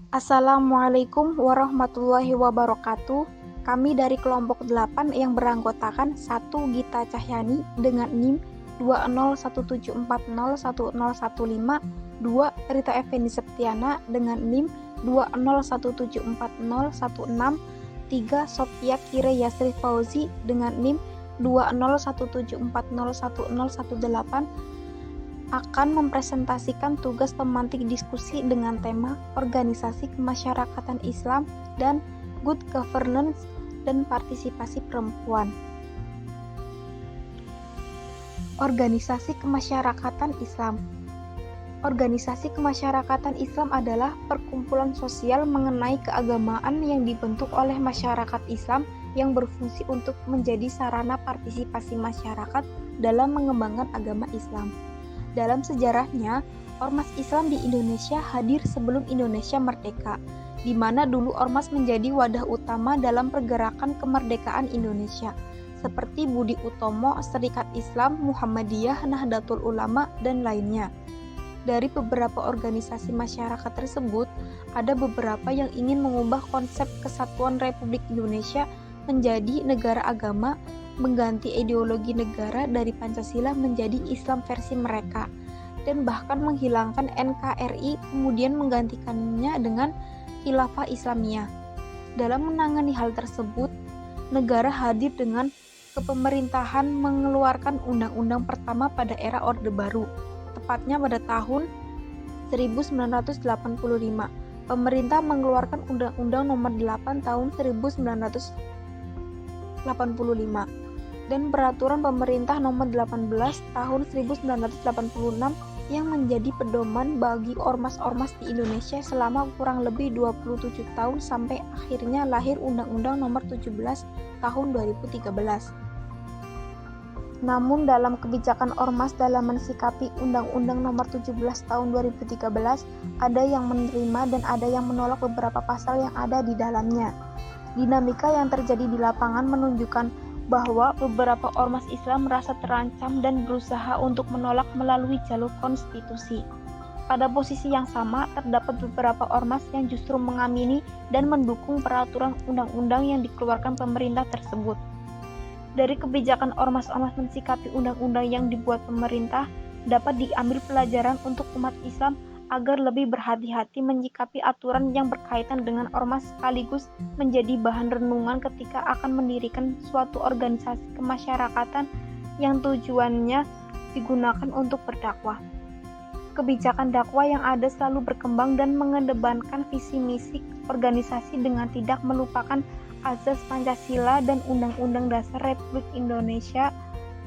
Assalamualaikum warahmatullahi wabarakatuh. Kami dari kelompok 8 yang beranggotakan 1 Gita Cahyani dengan NIM 20174010115, 2 Rita Effendi Septiana dengan NIM 201740116, 3 Sophia Kire Yasri Fauzi dengan NIM 20174011018 akan mempresentasikan tugas pemantik diskusi dengan tema Organisasi Kemasyarakatan Islam dan Good Governance dan Partisipasi Perempuan. Organisasi Kemasyarakatan Islam. Organisasi Kemasyarakatan Islam adalah perkumpulan sosial mengenai keagamaan yang dibentuk oleh masyarakat Islam yang berfungsi untuk menjadi sarana partisipasi masyarakat dalam mengembangkan agama Islam. Dalam sejarahnya, Ormas Islam di Indonesia hadir sebelum Indonesia merdeka, di mana dulu Ormas menjadi wadah utama dalam pergerakan kemerdekaan Indonesia, seperti Budi Utomo, Serikat Islam, Muhammadiyah, Nahdlatul Ulama, dan lainnya. Dari beberapa organisasi masyarakat tersebut, ada beberapa yang ingin mengubah konsep kesatuan Republik Indonesia menjadi negara agama, mengganti ideologi negara dari Pancasila menjadi Islam versi mereka, dan bahkan menghilangkan NKRI kemudian menggantikannya dengan Khilafah Islamiyah. Dalam menangani hal tersebut, negara hadir dengan kepemerintahan mengeluarkan undang-undang pertama pada era Orde Baru, tepatnya pada tahun 1985. Pemerintah mengeluarkan Undang-Undang Nomor 8 tahun 1985 dan Peraturan Pemerintah Nomor 18 Tahun 1986 yang menjadi pedoman bagi ormas-ormas di Indonesia selama kurang lebih 27 tahun sampai akhirnya lahir Undang-Undang Nomor 17 Tahun 2013. Namun dalam kebijakan ormas dalam mensikapi Undang-Undang Nomor 17 Tahun 2013, ada yang menerima dan ada yang menolak beberapa pasal yang ada di dalamnya. Dinamika yang terjadi di lapangan menunjukkan bahwa beberapa ormas Islam merasa terancam dan berusaha untuk menolak melalui jalur konstitusi. Pada posisi yang sama, terdapat beberapa ormas yang justru mengamini dan mendukung peraturan undang-undang yang dikeluarkan pemerintah tersebut. Dari kebijakan ormas-ormas mensikapi undang-undang yang dibuat pemerintah, dapat diambil pelajaran untuk umat Islam agar lebih berhati-hati menyikapi aturan yang berkaitan dengan ormas sekaligus menjadi bahan renungan ketika akan mendirikan suatu organisasi kemasyarakatan yang tujuannya digunakan untuk berdakwah. Kebijakan dakwah yang ada selalu berkembang dan mengedepankan visi misi organisasi dengan tidak melupakan azas Pancasila dan Undang-Undang Dasar Republik Indonesia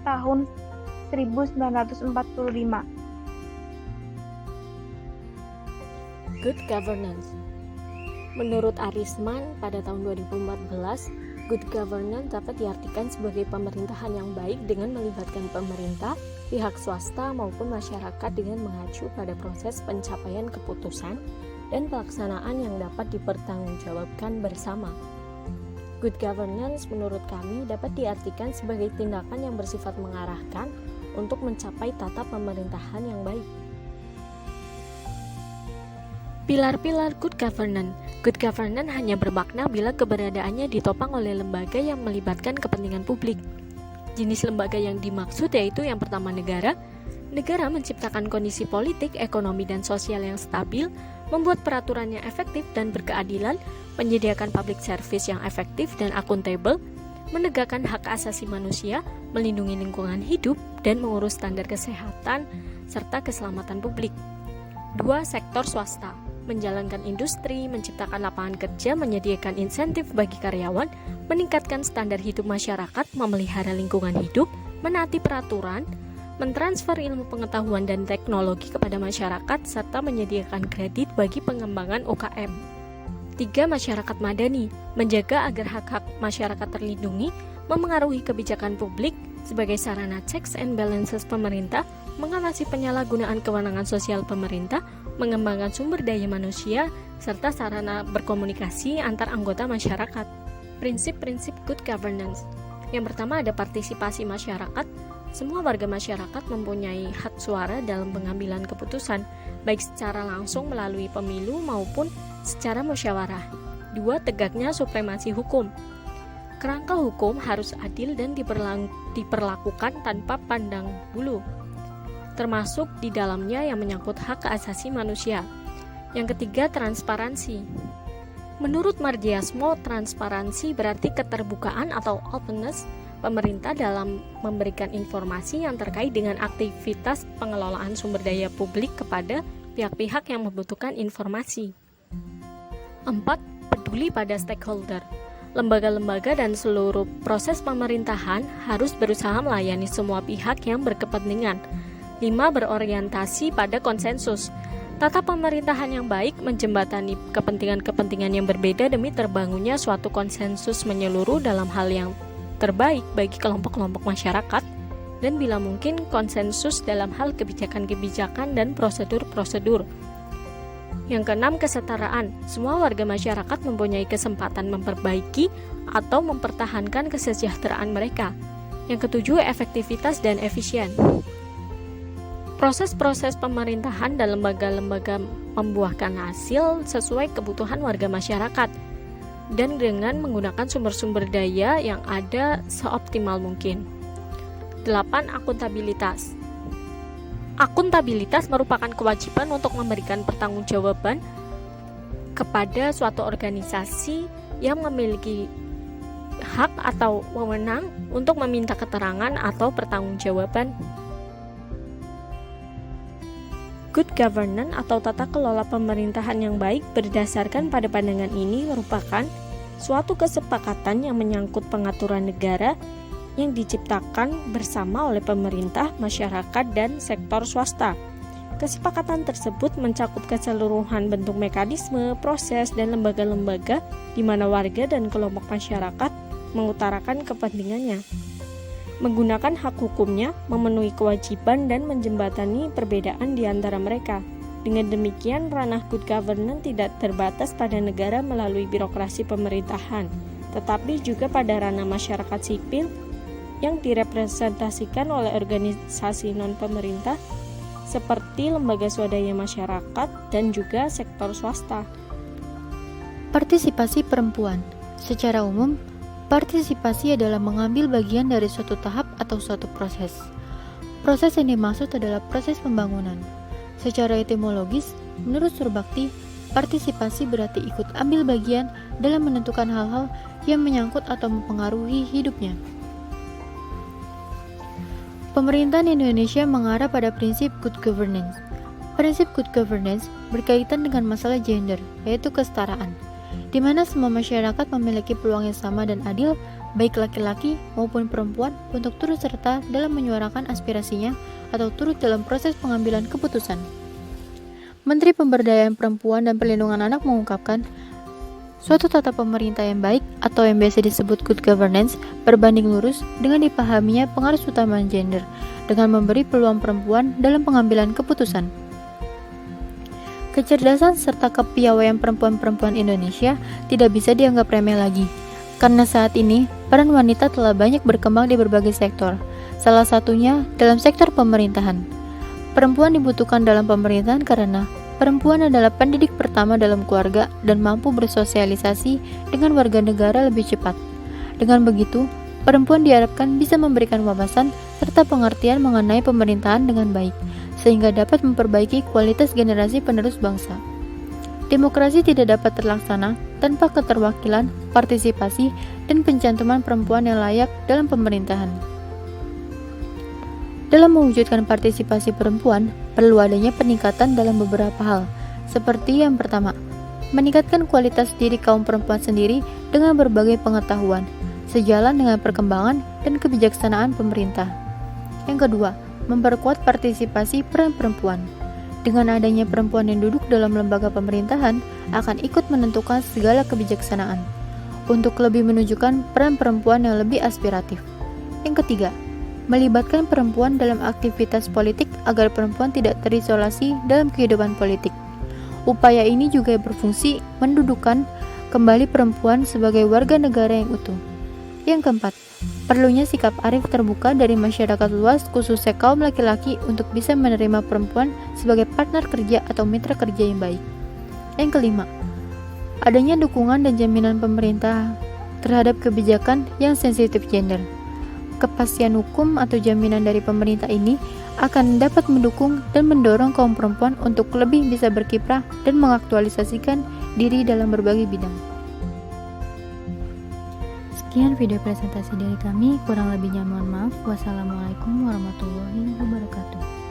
tahun 1945. Good governance. Menurut Arisman pada tahun 2014, good governance dapat diartikan sebagai pemerintahan yang baik dengan melibatkan pemerintah, pihak swasta maupun masyarakat dengan mengacu pada proses pencapaian keputusan dan pelaksanaan yang dapat dipertanggungjawabkan bersama. Good governance menurut kami dapat diartikan sebagai tindakan yang bersifat mengarahkan untuk mencapai tata pemerintahan yang baik. Pilar-pilar good governance. Good governance hanya bermakna bila keberadaannya ditopang oleh lembaga yang melibatkan kepentingan publik. Jenis lembaga yang dimaksud yaitu yang pertama negara. Negara menciptakan kondisi politik, ekonomi, dan sosial yang stabil, membuat peraturan yang efektif dan berkeadilan, menyediakan public service yang efektif dan akuntabel, menegakkan hak asasi manusia, melindungi lingkungan hidup, dan mengurus standar kesehatan serta keselamatan publik. 2. Sektor swasta menjalankan industri, menciptakan lapangan kerja, menyediakan insentif bagi karyawan, meningkatkan standar hidup masyarakat, memelihara lingkungan hidup, menaati peraturan, mentransfer ilmu pengetahuan dan teknologi kepada masyarakat, serta menyediakan kredit bagi pengembangan UKM. 3. Masyarakat madani menjaga agar hak-hak masyarakat terlindungi, memengaruhi kebijakan publik sebagai sarana checks and balances pemerintah, mengawasi penyalahgunaan kewenangan sosial pemerintah, mengembangkan sumber daya manusia, serta sarana berkomunikasi antar anggota masyarakat. Prinsip-prinsip good governance. Yang pertama ada partisipasi masyarakat. Semua warga masyarakat mempunyai hak suara dalam pengambilan keputusan, baik secara langsung melalui pemilu maupun secara musyawarah. 2. Tegaknya supremasi hukum. Kerangka hukum harus adil dan diperlakukan tanpa pandang bulu, termasuk di dalamnya yang menyangkut hak asasi manusia. Yang ketiga, transparansi. Menurut Mardiasmo, transparansi berarti keterbukaan atau openness pemerintah dalam memberikan informasi yang terkait dengan aktivitas pengelolaan sumber daya publik kepada pihak-pihak yang membutuhkan informasi. 4. Peduli pada stakeholder. Lembaga-lembaga dan seluruh proses pemerintahan harus berusaha melayani semua pihak yang berkepentingan. 5. Berorientasi pada konsensus. Tata pemerintahan yang baik menjembatani kepentingan-kepentingan yang berbeda demi terbangunnya suatu konsensus menyeluruh dalam hal yang terbaik bagi kelompok-kelompok masyarakat, dan bila mungkin konsensus dalam hal kebijakan-kebijakan dan prosedur-prosedur. Yang keenam, kesetaraan. Semua warga masyarakat mempunyai kesempatan memperbaiki atau mempertahankan kesejahteraan mereka. Yang ketujuh, efektivitas dan efisien. Proses-proses pemerintahan dan lembaga-lembaga membuahkan hasil sesuai kebutuhan warga masyarakat dan dengan menggunakan sumber-sumber daya yang ada seoptimal mungkin. 8. Akuntabilitas. Akuntabilitas merupakan kewajiban untuk memberikan pertanggungjawaban kepada suatu organisasi yang memiliki hak atau wewenang untuk meminta keterangan atau pertanggungjawaban. Good governance atau tata kelola pemerintahan yang baik berdasarkan pada pandangan ini merupakan suatu kesepakatan yang menyangkut pengaturan negara yang diciptakan bersama oleh pemerintah, masyarakat, dan sektor swasta. Kesepakatan tersebut mencakup keseluruhan bentuk mekanisme, proses, dan lembaga-lembaga di mana warga dan kelompok masyarakat mengutarakan kepentingannya, menggunakan hak hukumnya, memenuhi kewajiban, dan menjembatani perbedaan di antara mereka. Dengan demikian, ranah good governance tidak terbatas pada negara melalui birokrasi pemerintahan, tetapi juga pada ranah masyarakat sipil yang direpresentasikan oleh organisasi non-pemerintah seperti lembaga swadaya masyarakat dan juga sektor swasta. Partisipasi perempuan. Secara umum, partisipasi adalah mengambil bagian dari suatu tahap atau suatu proses. Proses yang dimaksud adalah proses pembangunan. Secara etimologis, menurut Surbakti, partisipasi berarti ikut ambil bagian dalam menentukan hal-hal yang menyangkut atau mempengaruhi hidupnya. Pemerintahan Indonesia mengarah pada prinsip good governance. Prinsip good governance berkaitan dengan masalah gender, yaitu kesetaraan, di mana semua masyarakat memiliki peluang yang sama dan adil, baik laki-laki maupun perempuan, untuk turut serta dalam menyuarakan aspirasinya atau turut dalam proses pengambilan keputusan. Menteri Pemberdayaan Perempuan dan Perlindungan Anak mengungkapkan, suatu tata pemerintah yang baik atau yang biasa disebut good governance berbanding lurus dengan dipahaminya pengaruh utama gender dengan memberi peluang perempuan dalam pengambilan keputusan. Kecerdasan serta kepiawaian perempuan-perempuan Indonesia tidak bisa dianggap remeh lagi, karena saat ini peran wanita telah banyak berkembang di berbagai sektor, salah satunya dalam sektor pemerintahan. Perempuan dibutuhkan dalam pemerintahan karena perempuan adalah pendidik pertama dalam keluarga dan mampu bersosialisasi dengan warga negara lebih cepat. Dengan begitu, perempuan diharapkan bisa memberikan wawasan serta pengertian mengenai pemerintahan dengan baik, sehingga dapat memperbaiki kualitas generasi penerus bangsa. Demokrasi tidak dapat terlaksana tanpa keterwakilan, partisipasi, dan pencantuman perempuan yang layak dalam pemerintahan. Dalam mewujudkan partisipasi perempuan, perlu adanya peningkatan dalam beberapa hal, seperti yang pertama, meningkatkan kualitas diri kaum perempuan sendiri dengan berbagai pengetahuan, sejalan dengan perkembangan dan kebijaksanaan pemerintah. Yang kedua, memperkuat partisipasi peran perempuan. Dengan adanya perempuan yang duduk dalam lembaga pemerintahan, akan ikut menentukan segala kebijaksanaan, untuk lebih menunjukkan peran perempuan yang lebih aspiratif. Yang ketiga, melibatkan perempuan dalam aktivitas politik agar perempuan tidak terisolasi dalam kehidupan politik. Upaya ini juga berfungsi mendudukkan kembali perempuan sebagai warga negara yang utuh. Yang keempat, perlunya sikap arif terbuka dari masyarakat luas, khususnya kaum laki-laki, untuk bisa menerima perempuan sebagai partner kerja atau mitra kerja yang baik. Yang kelima, Adanya dukungan dan jaminan pemerintah terhadap kebijakan yang sensitif gender. Kepastian hukum atau jaminan dari pemerintah ini akan dapat mendukung dan mendorong kaum perempuan untuk lebih bisa berkiprah dan mengaktualisasikan diri dalam berbagai bidang. Sekian video presentasi dari kami, kurang lebihnya mohon maaf. Wassalamualaikum warahmatullahi wabarakatuh.